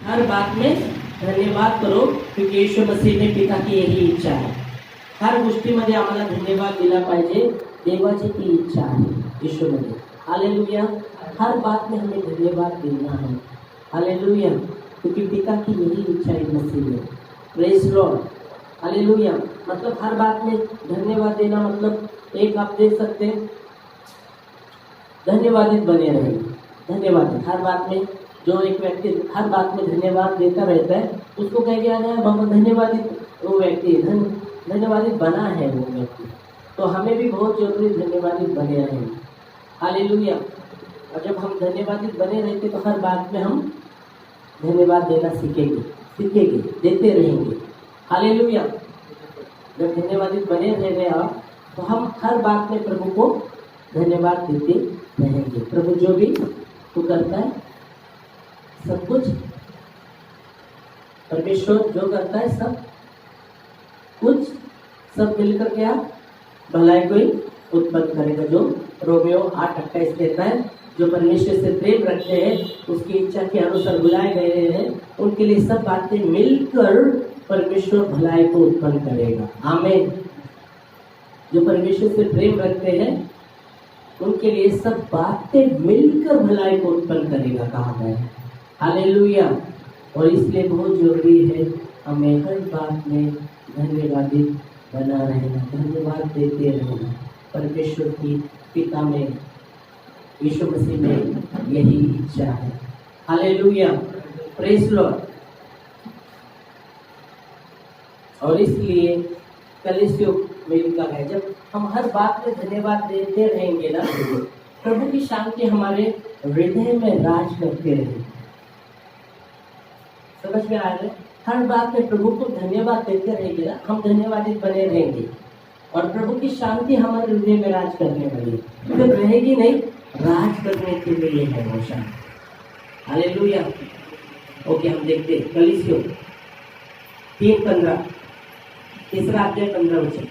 हर बात में धन्यवाद करो, क्योंकि यीशु मसीह ने पिता की यही इच्छा है. हर गोष्टीमध्ये आम्हाला धन्यवाद दिला पाहिजे. देवाची ती इच्छा आहे यीशुमध्ये. हालेलुया. हर बात में हमें धन्यवाद देना है. हालेलुया. क्योंकि पिता की यही इच्छा है मसीह में. Praise Lord. हालेलुया. मतलब हर बात में धन्यवाद देना मतलब एक आप देख सकते हैं, धन्यवादित बने रहे. धन्यवाद हर बात में. जो एक व्यक्ति हर बात में धन्यवाद देता रहता है उसको कह गया है बहुत धन्यवादित वो व्यक्ति धन्यवादित बना है वो व्यक्ति. तो हमें भी बहुत जरूरी धन्यवादित बने रहे. हालेलुया. और जब हम धन्यवादित बने रहते तो हर बात में हम धन्यवाद देना सीखेंगे, देते रहेंगे. हालेलुया. जब धन्यवादित बने रहेंगे आप तो हम हर बात में प्रभु को धन्यवाद देते रहेंगे. प्रभु जो भी तो करता है सब कुछ, परमेश्वर जो करता है सब कुछ सब मिलकर क्या भलाई को ही उत्पन्न करेगा. जो रोमियो 8:28 कहता है, जो परमेश्वर से प्रेम रखते हैं उसकी इच्छा के अनुसार बुलाए गए हैं उनके लिए सब बातें मिलकर परमेश्वर भलाई को उत्पन्न करेगा. आमीन. जो परमेश्वर से प्रेम रखते हैं उनके लिए सब बातें मिलकर भलाई को उत्पन्न करेगा कहा गया है. हालेलुया. और इसलिए बहुत जरूरी है हमें हर बात में धन्यवादित बना रहना, धन्यवाद देते रहना. परमेश्वर की पिता में यीशु मसीह में यही इच्छा है. हालेलुया. Praise Lord. और इसलिए कलीसियों में लिखा है जब हम हर बात में धन्यवाद देते रहेंगे ना, प्रभु की शांति हमारे हृदय में राज करते रहेगी. समझ में आ रहा है. हर बात में प्रभु को धन्यवाद देते रहेंगे ना, हम धन्यवादित बने रहेंगे और प्रभु की शांति हमारे हृदय में राज करने वाली है. तो रहेगी नहीं, राज करने के लिए है वो शांति. हालेलुया. ओके, हम देखते हैं कलीसियों 3:15 तीसरा अध्याय 15 वचन.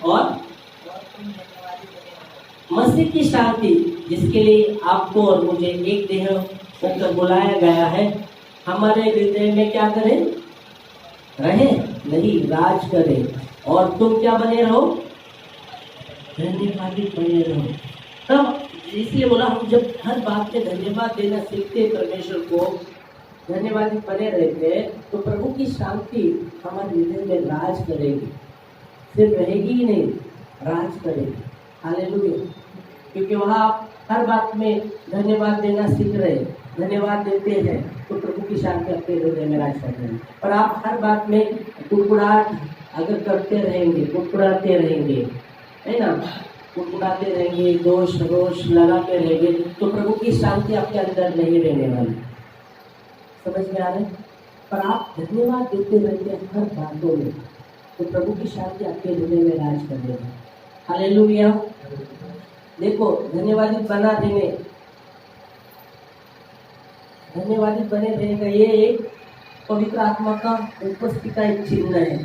और मसीह की शांति जिसके लिए आपको और मुझे एक देह होकर बुलाया गया है हमारे हृदय में क्या करे रहे, नहीं राज करे. और तुम क्या बने रहो, धन्यवादित बने रहो. तब इसलिए बोला हम जब हर बात में धन्यवाद देना सीखते परमेश्वर को, धन्यवादित बने रहते तो प्रभु की शांति हमारे हृदय में राज करेगी. सिर्फ रहेगी ही नहीं, राज करेगी. हालेलुया. क्योंकि वहाँ आप हर बात में धन्यवाद देना सीख रहे, धन्यवाद देते हैं तो प्रभु की शांति आपके हृदय में राज कर रही है. और आप हर बात में कुड़कुड़ाहट अगर करते रहेंगे, कुड़कुड़ाते रहेंगे, है ना, कुड़कुड़ाते रहेंगे, दोष रोष लगाते रहेंगे तो प्रभु की शांति आपके अंदर नहीं रहने वाली. समझ में आ रहा है. पर आप धन्यवाद देते रहते हैं हर बातों में तो प्रभु की शांति आपके हृदय में राज कर देगा. हालेलुया. देखो धन्यवादित बना देने, धन्यवादित बने रहने का ये एक पवित्र आत्मा का उपस्थिति का एक चिन्ह है.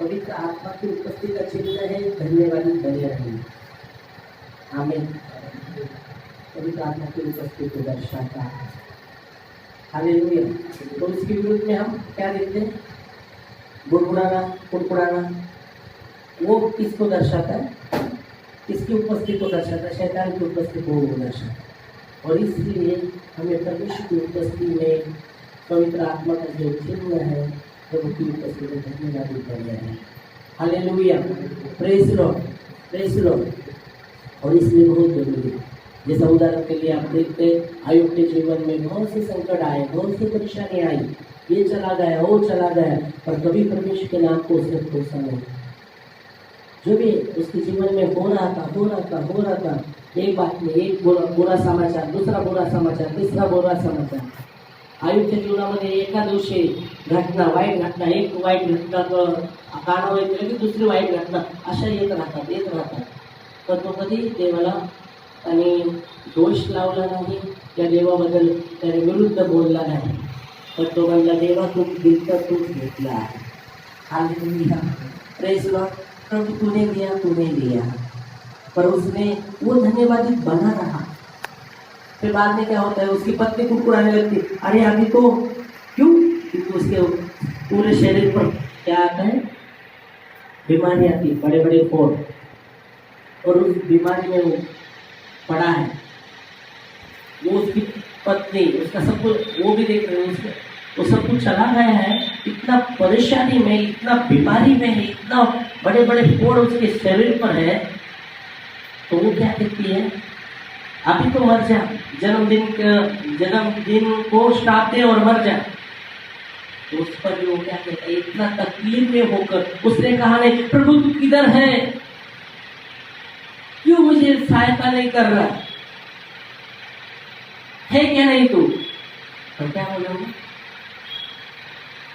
पवित्र आत्मा की उपस्थिति का चिन्ह है धन्यवादित बने रहने. आमीन. पवित्र आत्मा की उपस्थिति को दर्शाता है. हालेलुया. तो इसके विरुद्ध में हम क्या देखते हैं, बुड़बुड़ाना, कुड़कुड़ाना. वो किसको दर्शाता है, किसकी उपस्थिति को दर्शाता है, शैतान की उपस्थिति को दर्शाता है. और इसलिए हमें परमेश्वर की उपस्थिति में पवित्र आत्मा का जो चिन्ह है प्रभु की उपस्थिति में धन्यवादित करना है. Hallelujah. Praise Lord. Praise Lord. और इसलिए बहुत जरूरी है. जैसा उदाहरण के लिए आप देखते आयुब के जीवन में बहुत से संकट आए, बहुत सी परेशानी आई, ये चला गया, वो चला गया, पर कभी परमेश्वर के नाम को उसने कोसा नहीं. जो भी उसके जीवन में हो रहा था, एक बात में एक बुरा समाचार, दूसरा बुरा समाचार, तीसरा बुरा समाचार. आयुब के जीवनामध्ये एका दिवशी घटना, वाईट घटना, एक वाईट घटना कानावर येते की दुसरी वाईट घटना, अशा येत राहतात. तर तो कधी देवाला आणि दोष लावला नाही या देवाबद्दल त्याने विरुद्ध बोलला नाही, तर तो म्हणला देवा तू दिल तूच घेतला आहे। Hallelujah, praise Lord. प्रभु तूने दिया, पर उसने वो धन्यवादी बना रहा। फिर बाद में क्या होता है, उसकी पत्नी कुड़कुड़ाने लगती, अरे अभी तो क्यों, क्योंकि उसके पूरे शरीर पर क्या आता है, बीमारी आती, बड़े बड़े फोड़, और उस बीमारी में वो पड़ा है। वो उसकी पत्नी, उसका सब कुछ वो भी देख रहे हैं, उसको वो सब कुछ चला गया है, इतना परेशानी में, इतना बीमारी में है, इतना बड़े बड़े फोड़ उसके शरीर पर है, तो वो क्या कहती है, अभी तो मर जा, जन्मदिन को श्राप दे और मर जा। तो उस पर भी वो क्या कहता है, इतना तकलीफ में होकर उसने कहा नहीं, प्रभु तू किधर है, क्यों मुझे सहायता नहीं कर रहा है, क्या नहीं तू। तो क्या बोला,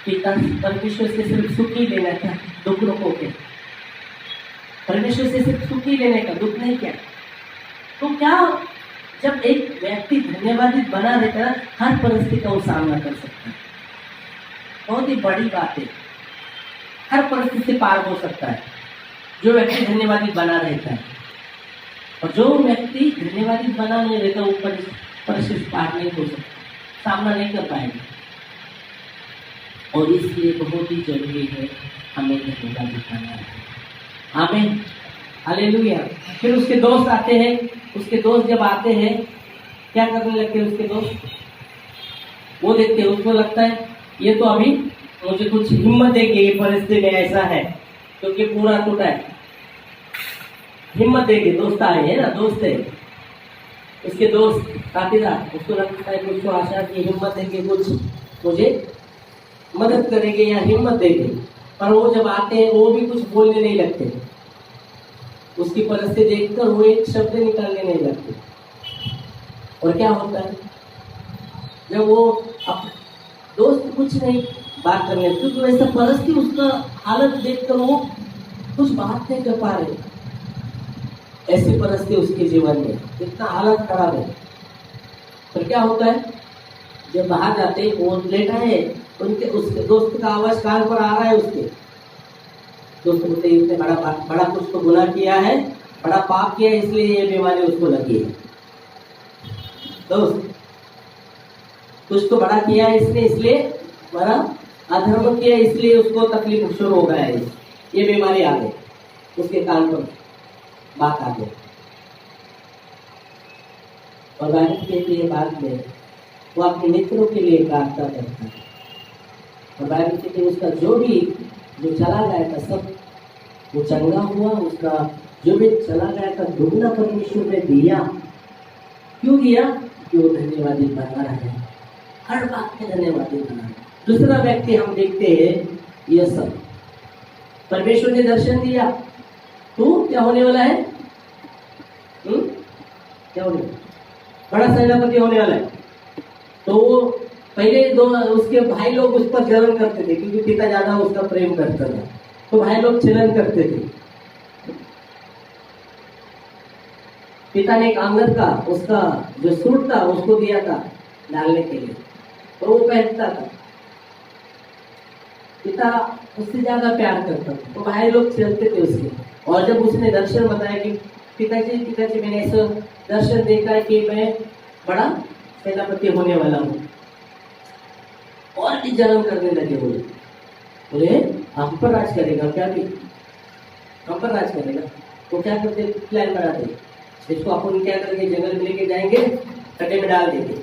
पिता परमेश्वर से सिर्फ सुख ही लेना था, दुख रोको के, परमेश्वर से सिर्फ सुख ही लेने का, दुख नहीं क्या। तो क्या जब एक व्यक्ति धन्यवादी बना रहता है, हर परिस्थिति का वो सामना कर सकता है, बहुत ही बड़ी बात है, हर परिस्थिति से पार हो सकता है जो व्यक्ति धन्यवादी बना रहता है। और जो व्यक्ति धन्यवादी बना नहीं रहता, वो परिस्थिति पार नहीं हो सकता, सामना नहीं कर पाएगा। और इसलिए बहुत ही जरूरी है हमें धन्यवाद दिखाना है। आमीन, हालेलुया। फिर उसके दोस्त आते हैं, उसके दोस्त जब आते हैं क्या करने लगते हैं उसके दोस्त, वो देखते हैं, उसको लगता है ये तो अभी मुझे कुछ हिम्मत देगी, ये परिस्थिति में ऐसा है क्योंकि पूरा टूटा है, हिम्मत देगी, दोस्त आए हैं ना, दोस्त है उसके दोस्त साथीदार, उसको लगता है कुछ तो आशा की हिम्मत देंगे, कुछ मुझे मदद करेंगे या हिम्मत देंगे, पर वो जब आते हैं वो भी कुछ बोलने नहीं लगते, उसकी परिस्थिति देखकर वो एक शब्द निकालने नहीं लगते। और क्या होता है, जब वो दोस्त कुछ नहीं बात करने, क्योंकि वैसा परिस्थिति उसका हालत देखकर वो कुछ बात नहीं कर पा रहे, ऐसी परिस्थिति उसके जीवन में, इतना हालत खराब है। तो क्या होता है, जब बाहर जाते वो लेटा है, उसके दोस्त का आवाज कान पर आ रहा है, उसके दोस्त बोलते इसने बड़ा कुछ तो गुनाह किया है, बड़ा पाप किया है, इसलिए ये बीमारी उसको लगी है। दोस्त कुछ तो बड़ा किया है इसने, इसलिए बड़ा अधर्म किया, इसलिए उसको तकलीफ शुरू हो गया है, ये बीमारी आ गई, उसके कान पर बात आ गई। और बाइबल कहती है बाद में वो अपने मित्रों के लिए प्रार्थना करता है, और बाइबल कहती है उसका जो चला गया था सब वो चंगा हुआ, उसका जो भी चला गया था दुगना परमेश्वर ने दिया। क्यों दिया, कि वो धन्यवादी बना है, हर बात में धन्यवादी बना है। दूसरा व्यक्ति हम देखते हैं यह सब, परमेश्वर ने दर्शन दिया, तू क्या होने वाला है, क्या होने वाला, बड़ा सेनापति होने वाला है। तो वो पहले उसके भाई लोग उस पर जलन करते थे, क्योंकि पिता ज्यादा उसका प्रेम करता था, तो भाई लोग जलन करते थे। पिता ने एक आंगन का उसका जो सूट था उसको दिया था डालने के लिए, तो वो पहनता था, पिता उससे ज्यादा प्यार करता था, तो भाई लोग चलते थे उसके। और जब उसने दर्शन बताया कि पिताजी मैंने ऐसा दर्शन देखा है कि मैं बड़ा सेनापति होने वाला हूँ, और भी जलन करने लगे। बोले हम पर राज करेगा क्या, भी हम पर राज करेगा। तो क्या करते, प्लान बनाते, इसको अपन क्या करेंगे, जंगल में लेके जाएंगे, खड्डे में डाल देंगे,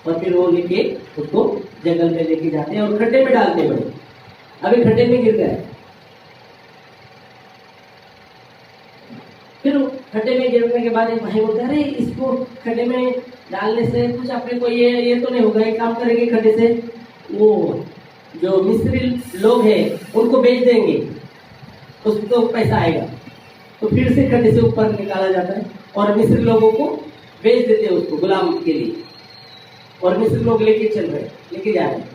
और फिर वो लेके उसको जंगल में लेके जाते हैं और खड्डे में डालते बड़े। अभी खड्डे में गिर गए, फिर खड्डे में गिरने के बाद एक भाई बोलते अरे इसको खड्डे में डालने से कुछ अपने को ये तो नहीं होगा, एक काम करेंगे, खड्डे से वो जो मिस्त्री लोग हैं उनको बेच देंगे, उसको पैसा आएगा। तो फिर से खड्डे से ऊपर निकाला जाता है और मिस्त्री लोगों को बेच देते हैं उसको गुलाम के लिए, और मिस्त्री लोग लेके जा रहे हैं।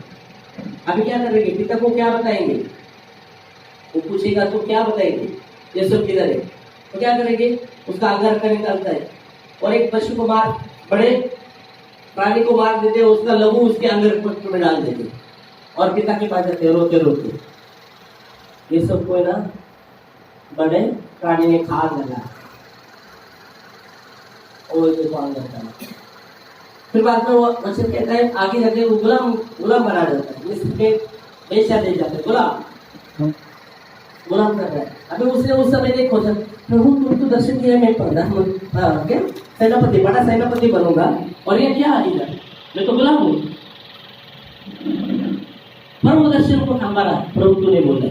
अभी क्या करेंगे, पिता को क्या बताएंगे, वो पूछेगा तो क्या बताएंगे, ये सब किधर है, तो क्या करेंगे, उसका अंगर का निकालता है और एक पशु को मार, बड़े प्राणी को मार देते, उसका लहू उसके अंगर में डाल देते और पिता के पास जाते रोते रोते। ये सब कोई ना बड़े प्राणी ने खा डाला और देखो अंदर का। फिर बाद में वो वचन कहता है आगे जाके वो गुलाम गुलाम बना जाता है, मिस्र में बेचा दे जाता है, गुलाम कर रहा है। अभी उसने उस समय देखो जब प्रभु तुम तो दर्शन दिया, मैं प्रधानमंत्री क्या सेनापति, बड़ा सेनापति बनूंगा और ये क्या आएगा, मैं तो गुलाम हूँ। पर वो दर्शन को थामा रहा, प्रभु तूने बोला,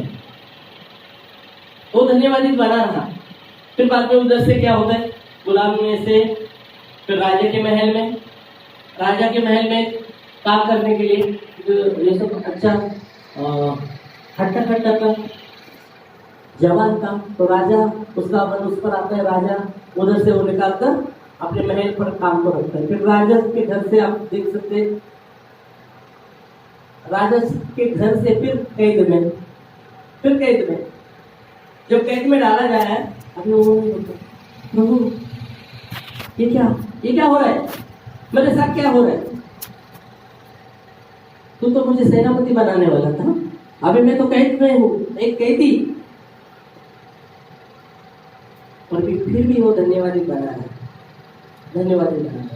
वो धन्यवादी बना रहा। फिर बाद में उधर से क्या होता है, गुलाम में से फिर राजा के महल में, राजा के महल में काम करने के लिए ये सब अच्छा हट्टा खट्टा का जवान था, तो राजा उसका मन उस पर आता है, राजा उधर से वो निकाल कर अपने महल पर काम को रखता है। फिर राजा के घर से आप देख सकते, राजा के घर से फिर कैद में, जब कैद में डाला जा रहा है, अभी वो प्रभु ये क्या हो रहा है, मेरे साथ क्या हो रहा है, तू तो मुझे सेनापति बनाने वाला था, अभी मैं तो कैद में हूँ, एक कैदी। और फिर भी वो धन्यवादी बना है,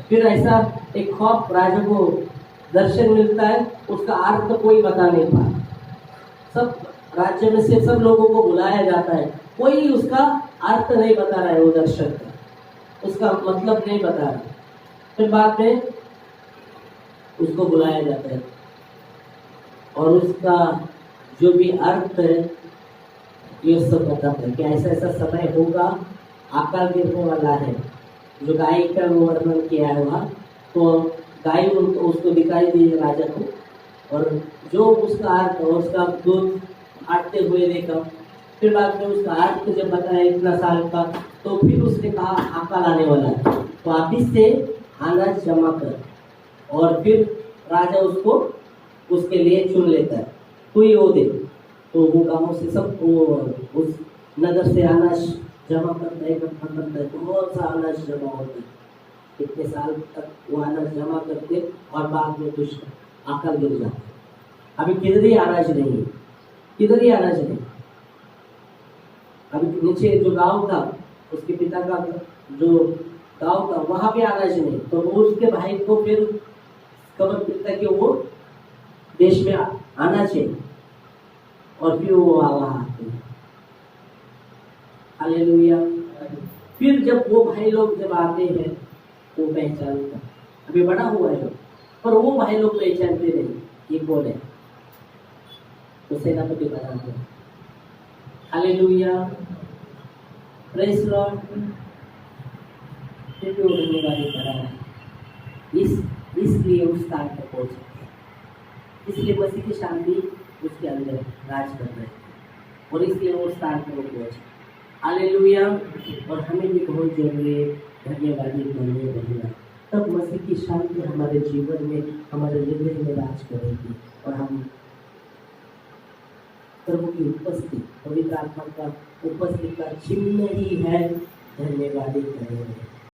फिर ऐसा एक खौफ राजा को दर्शन मिलता है, उसका अर्थ तो कोई बता नहीं पा, सब राज्य में से सब लोगों को बुलाया जाता है, कोई उसका अर्थ नहीं बता रहा है, वो दर्शन का उसका मतलब नहीं बता रहा। फिर बाद में उसको बुलाया जाता है और उसका जो भी अर्थ है ये सब बताता है कि ऐसा ऐसा समय होगा, आकाल गिरने वाला है, जो गाय का वर्णन किया है वहाँ, तो गाय उसको दिखाई दी राजा को, और जो उसका अर्थ और उसका दूध आटते हुए देखा। फिर बाद में उसका अर्थ जब बताया इतना साल का, तो फिर उसने कहा आकाल आने वाला है, तो वापिस से अनाज जमा कर, और फिर राजा उसको उसके लिए चुन लेता है, तो ये वो दे, तो वो गाँव से सब वो उस नगर से अनाज जमा करता है, इकट्ठा करता है, बहुत सा अनाज जमा होता है, कितने साल तक वो अनाज जमा करते और बाद में कुछ आकाल गिर जाता है। अभी किधर ही अनाज नहीं, अभी नीचे जो गांव था, उसके पिता का जो गांव था वहां पे अनाज नहीं, तो वो उसके भाई को फिर खबर मिलता कि वो देश में आना चाहिए, और फिर वो वहां आते हैं। हालेलुया। फिर जब वो भाई लोग जब आते हैं, वो पहचानता, अभी बड़ा हुआ है पर वो भाई लोग पहचानते नहीं ये कौन है, तो सेनापति बनाते हैं। Hallelujah, praise Lord. फिर भी वो धन्यवादी बना है, इसलिए उस स्थान पर पहुंचे, इसलिए मसीह की शांति उसके अंदर राज कर रही है, और इसलिए वो स्थान पर वो पहुंचे। हालेलुया। और हमें भी बहुत जरूरी है धन्यवादी बनना, तब मसीह की शांति हमारे जीवन में, हमारे हृदय में राज करेगी, और हम प्रभु की उपस्थिति, पवित्र आत्मा का उपस्थिति का चिन्ह ही है धन्यवादी करेंगे।